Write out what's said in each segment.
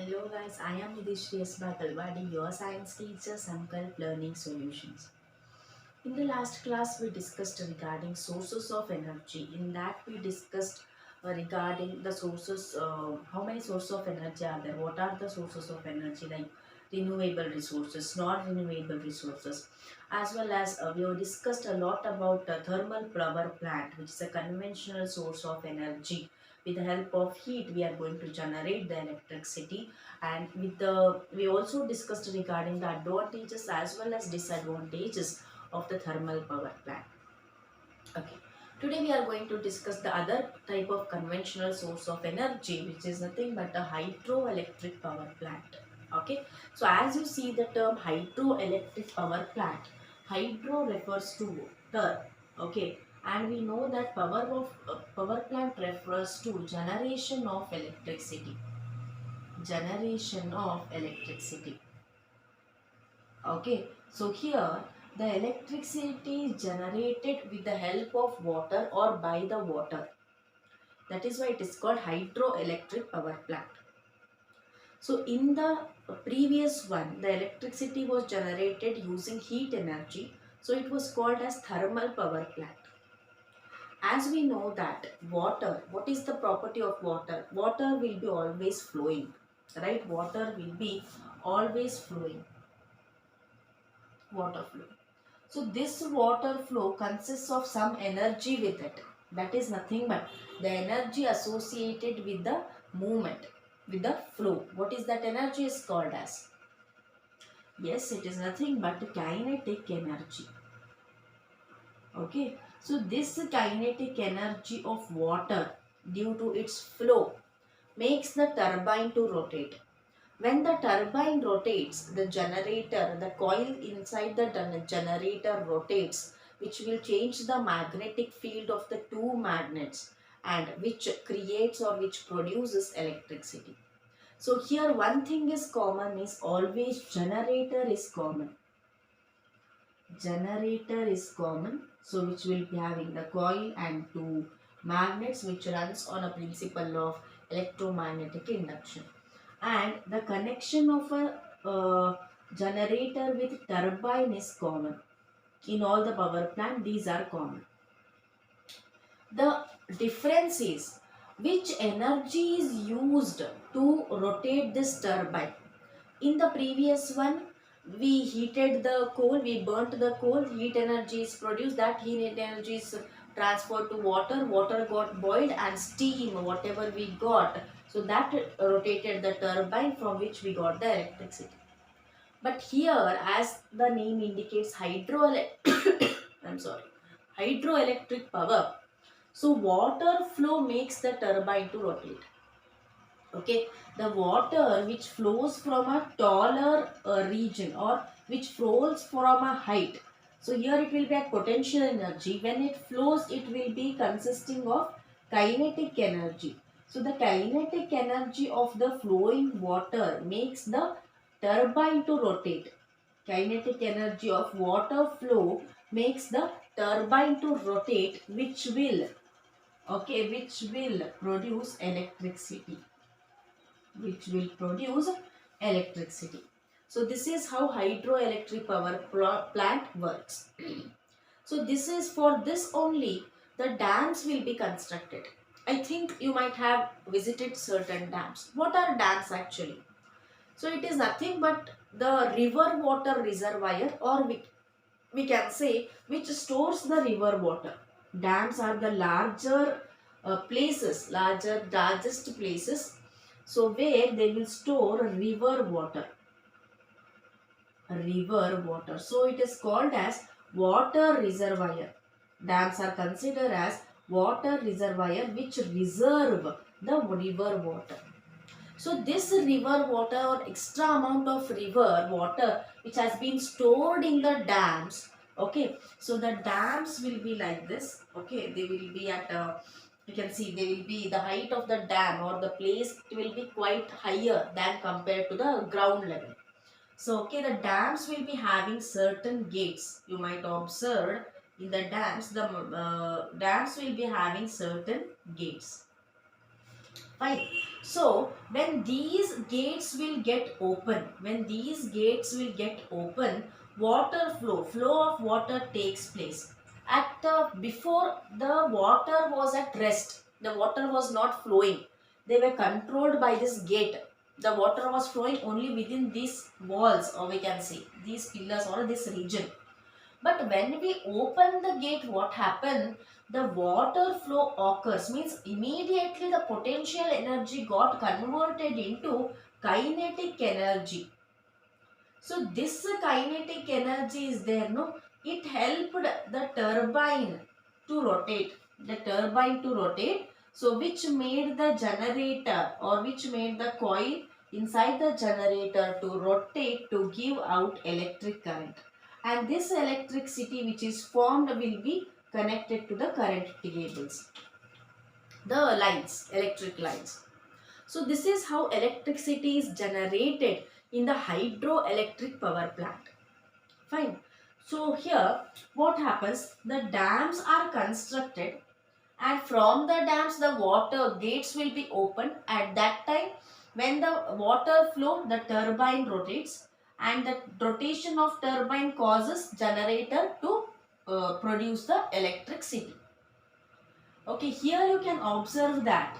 Hello guys, I am Nidishri Bakalwadi, your science teacher, Sankalp Learning Solutions. In the last class, we discussed regarding sources of energy. In that, we discussed regarding the sources, how many sources of energy are there, what are the sources of energy like renewable resources, non-renewable resources, as well as we have discussed a lot about thermal power plant, which is a conventional source of energy. With the help of heat, we are going to generate the electricity, and we also discussed regarding the advantages as well as disadvantages of the thermal power plant. Okay. Today we are going to discuss the other type of conventional source of energy, which is nothing but a hydroelectric power plant. Okay. So as you see the term hydroelectric power plant, hydro refers to water. Okay. And we know that power plant refers to generation of electricity. Generation of electricity. Okay, so here the electricity is generated with the help of water or by the water. That is why it is called hydroelectric power plant. So in the previous one, the electricity was generated using heat energy. So it was called as thermal power plant. As we know that water, what is the property of water? Water will be always flowing, right? Water will be always flowing. Water flow. So this water flow consists of some energy with it. That is nothing but the energy associated with the movement, with the flow. What is that energy is called as? Yes, it is nothing but kinetic energy. Okay. So this kinetic energy of water due to its flow makes the turbine to rotate. When the turbine rotates, the generator, the coil inside the generator rotates, which will change the magnetic field of the two magnets and which creates or which produces electricity. So here one thing is common is always generator is common. Generator is common, so which will be having the coil and two magnets which runs on a principle of electromagnetic induction, and the connection of a generator with turbine is common. In all the power plant, these are common. The difference is which energy is used to rotate this turbine. In the previous one, we heated the coal, we burnt the coal, heat energy is produced, that heat energy is transferred to water, water got boiled and steam, whatever we got. So that rotated the turbine from which we got the electricity. But here, as the name indicates, I'm sorry, hydroelectric power. So water flow makes the turbine to rotate. Okay, the water which flows from a taller region or which flows from a height. So here it will be at potential energy. When it flows, it will be consisting of kinetic energy. So the kinetic energy of the flowing water makes the turbine to rotate. Kinetic energy of water flow makes the turbine to rotate, which will, okay, which will produce electricity, which will produce electricity. So this is how hydroelectric power plant works. So this is for this only the dams will be constructed. I think you might have visited certain dams. What are dams actually? So it is nothing but the river water reservoir, or we can say which stores the river water. Dams are the larger largest places, so where they will store river water. River water. So it is called as water reservoir. Dams are considered as water reservoir which reserve the river water. So this river water or extra amount of river water which has been stored in the dams. Okay, so the dams will be like this. Okay, they will be at you can see they will be the height of the dam or the place, it will be quite higher than compared to the ground level. So okay, the dams will be having certain gates. You might observe in the dams, the dams will be having certain gates. Fine. So when these gates will get open, flow of water takes place. At the before the water was at rest, the water was not flowing. They were controlled by this gate. The water was flowing only within these walls, or we can say these pillars or this region. But when we open the gate, what happened? The water flow occurs, means immediately the potential energy got converted into kinetic energy. So this kinetic energy is there, no? It helped the turbine to rotate. So which made the generator, or which made the coil inside the generator to rotate to give out electric current. And this electricity which is formed will be connected to the current cables. The lines, electric lines. So this is how electricity is generated in the hydroelectric power plant. Fine. So here what happens? The dams are constructed, and from the dams the water gates will be opened. At that time, when the water flow, the turbine rotates, and the rotation of turbine causes generator to produce the electricity. Okay, here you can observe that.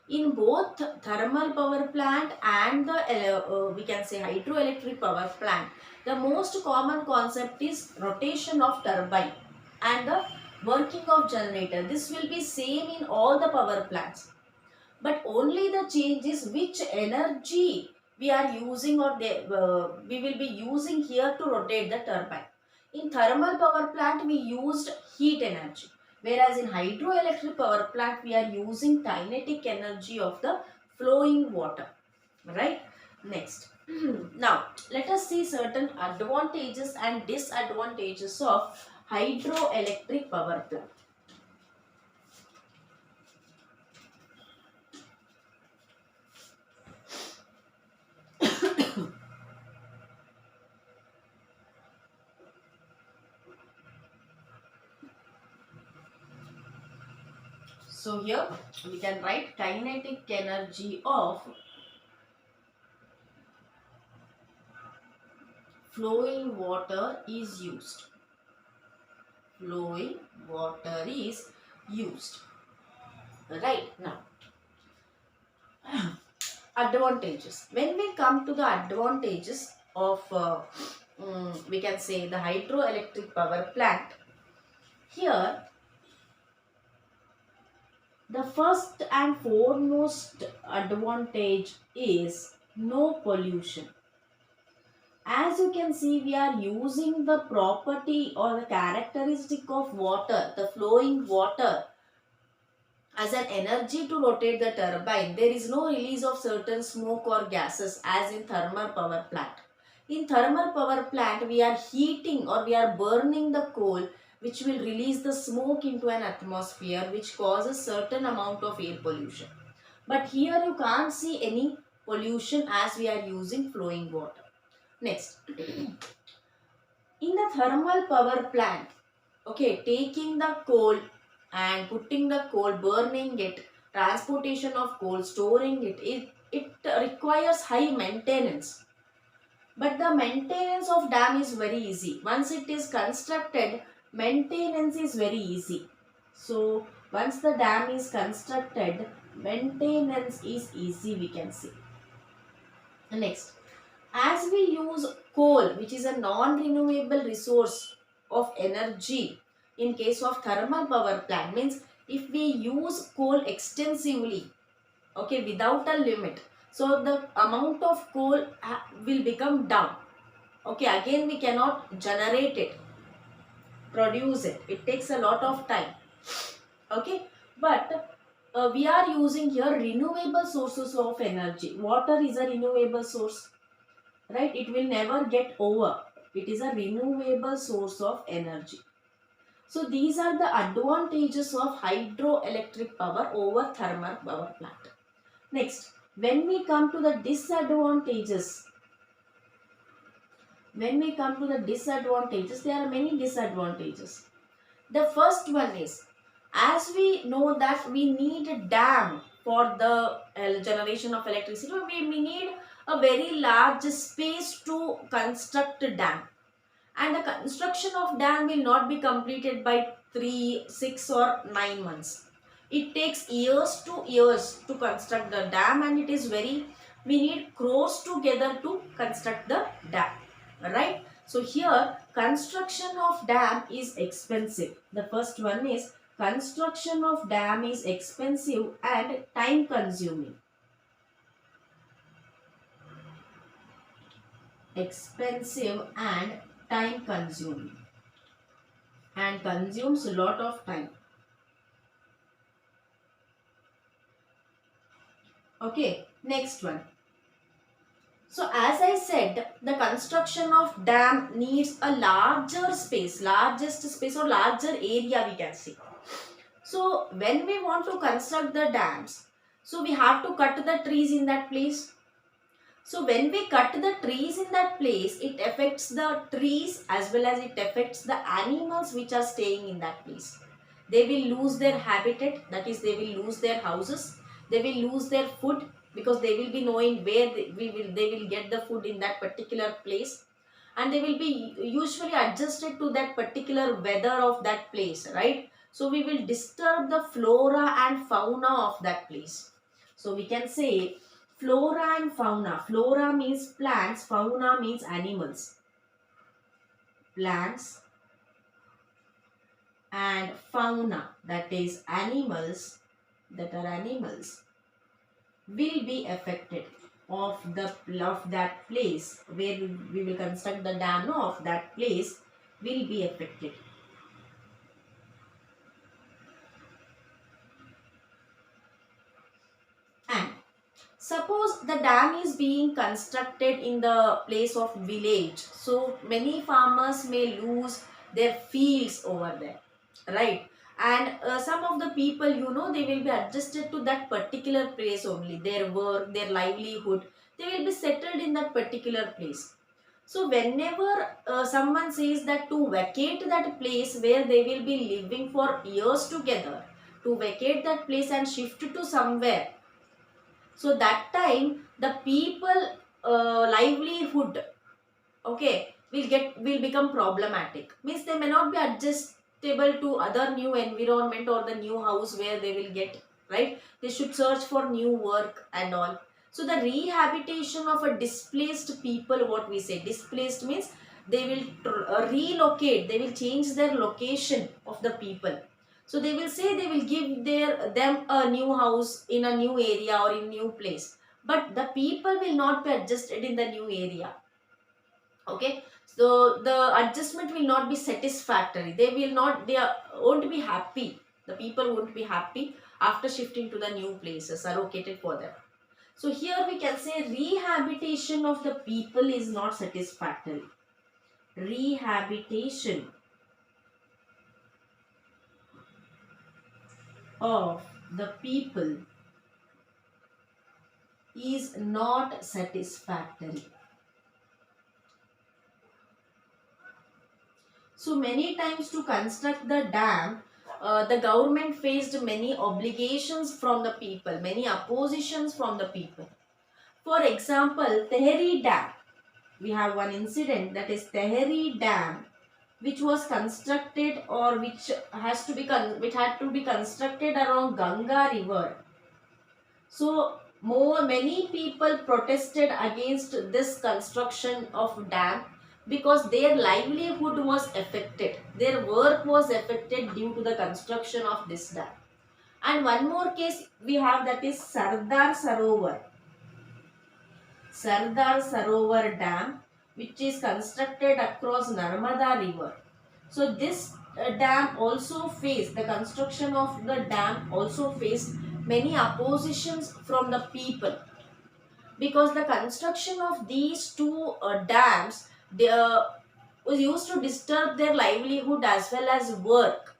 In both thermal power plant and the we can say hydroelectric power plant, the most common concept is rotation of turbine and the working of generator. This will be same in all the power plants, but only the change is which energy we are using, or we will be using here to rotate the turbine. In thermal power plant we used heat energy, whereas in hydroelectric power plant we are using kinetic energy of the flowing water, right? Next, now let us see certain advantages and disadvantages of hydroelectric power plant. So here we can write kinetic energy of flowing water is used. Flowing water is used. Right now, advantages. When we come to the advantages of we can say the hydroelectric power plant, here the first and foremost advantage is no pollution. As you can see, we are using the property or the characteristic of water, the flowing water, as an energy to rotate the turbine. There is no release of certain smoke or gases as in thermal power plant. In thermal power plant, we are heating or we are burning the coal, which will release the smoke into an atmosphere, which causes certain amount of air pollution. But here you can't see any pollution as we are using flowing water. Next, in the thermal power plant, okay, taking the coal and putting the coal, burning it, transportation of coal, storing it requires high maintenance. But the maintenance of dam is very easy. Once it is constructed, maintenance is very easy. So once the dam is constructed, maintenance is easy, we can say. Next, as we use coal, which is a non-renewable resource of energy in case of thermal power plant, means if we use coal extensively, okay, without a limit, so the amount of coal will become down. Okay, again we cannot generate it, produce it. It takes a lot of time. Okay, but we are using here renewable sources of energy. Water is a renewable source, right? It will never get over. It is a renewable source of energy. So these are the advantages of hydroelectric power over thermal power plant. Next, when we come to the disadvantages, there are many disadvantages. The first one is As we know that we need a dam for the generation of electricity, we need a very large space to construct a dam, and the construction of dam will not be completed by 3, 6 or 9 months. It takes years to years to construct the dam, and it is very, we need crores together to construct the dam, right? So here construction of dam is expensive. The first one is construction of dam is expensive and time consuming. Expensive and time consuming, and consumes a lot of time. Okay, next one. So as I said, the construction of dam needs a larger space, largest space or larger area we can say. So when we want to construct the dams, so we have to cut the trees in that place. So when we cut the trees in that place, it affects the trees as well as it affects the animals which are staying in that place. They will lose their habitat, that is they will lose their houses, they will lose their food, because they will be knowing where they will get the food in that particular place, and they will be usually adjusted to that particular weather of that place, right? So we will disturb the flora and fauna of that place. So we can say flora and fauna. Flora means plants, fauna means animals. Plants and fauna, that is animals, that are animals, will be affected of that place where we will construct the dam, of that place will be affected. And suppose the dam is being constructed in the place of village, so many farmers may lose their fields over there, right? And some of the people, they will be adjusted to that particular place only, their work, their livelihood, they will be settled in that particular place. So whenever someone says that to vacate that place where they will be living for years together, to vacate that place and shift to somewhere, so that time the people livelihood, okay, will become problematic, means they may not be adjustable to other new environment or the new house where they will get, right? They should search for new work and all. So the rehabilitation of a displaced people, what we say displaced means they will relocate, they will change their location of the people. So they will say they will give them a new house in a new area or in new place, but the people will not be adjusted in the new area. Okay, so the adjustment will not be satisfactory, won't be happy, the people won't be happy after shifting to the new places allocated for them. So here we can say rehabilitation of the people is not satisfactory. Rehabilitation of the people is not satisfactory. So many times to construct the dam, the government faced many obligations from the people, many oppositions from the people. For example, Tehri Dam. We have one incident, that is Tehri Dam, which was constructed or which had to be constructed around Ganga river. So many people protested against this construction of dam because their livelihood was affected, their work was affected due to the construction of this dam. And one more case we have, that is Sardar Sarovar Dam, which is constructed across Narmada river. So this dam also faced, the construction of the dam also faced many oppositions from the people, because the construction of these two dams, they, was used to disturb their livelihood as well as work.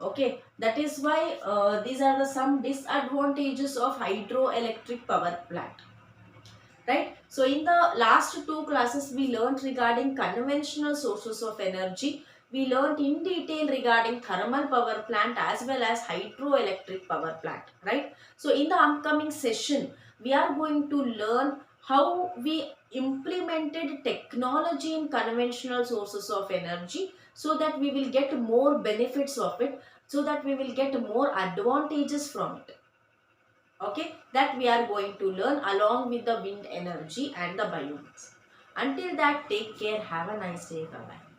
Okay, that is why these are the some disadvantages of hydroelectric power plant. Right? So in the last two classes we learned regarding conventional sources of energy. we learned in detail regarding thermal power plant as well as hydroelectric power plant, right? So in the upcoming session, we are going to learn how we implemented technology in conventional sources of energy so that we will get more benefits of it, so that we will get more advantages from it. Okay, that we are going to learn along with the wind energy and the biomass. Until that, take care. Have a nice day. Bye bye.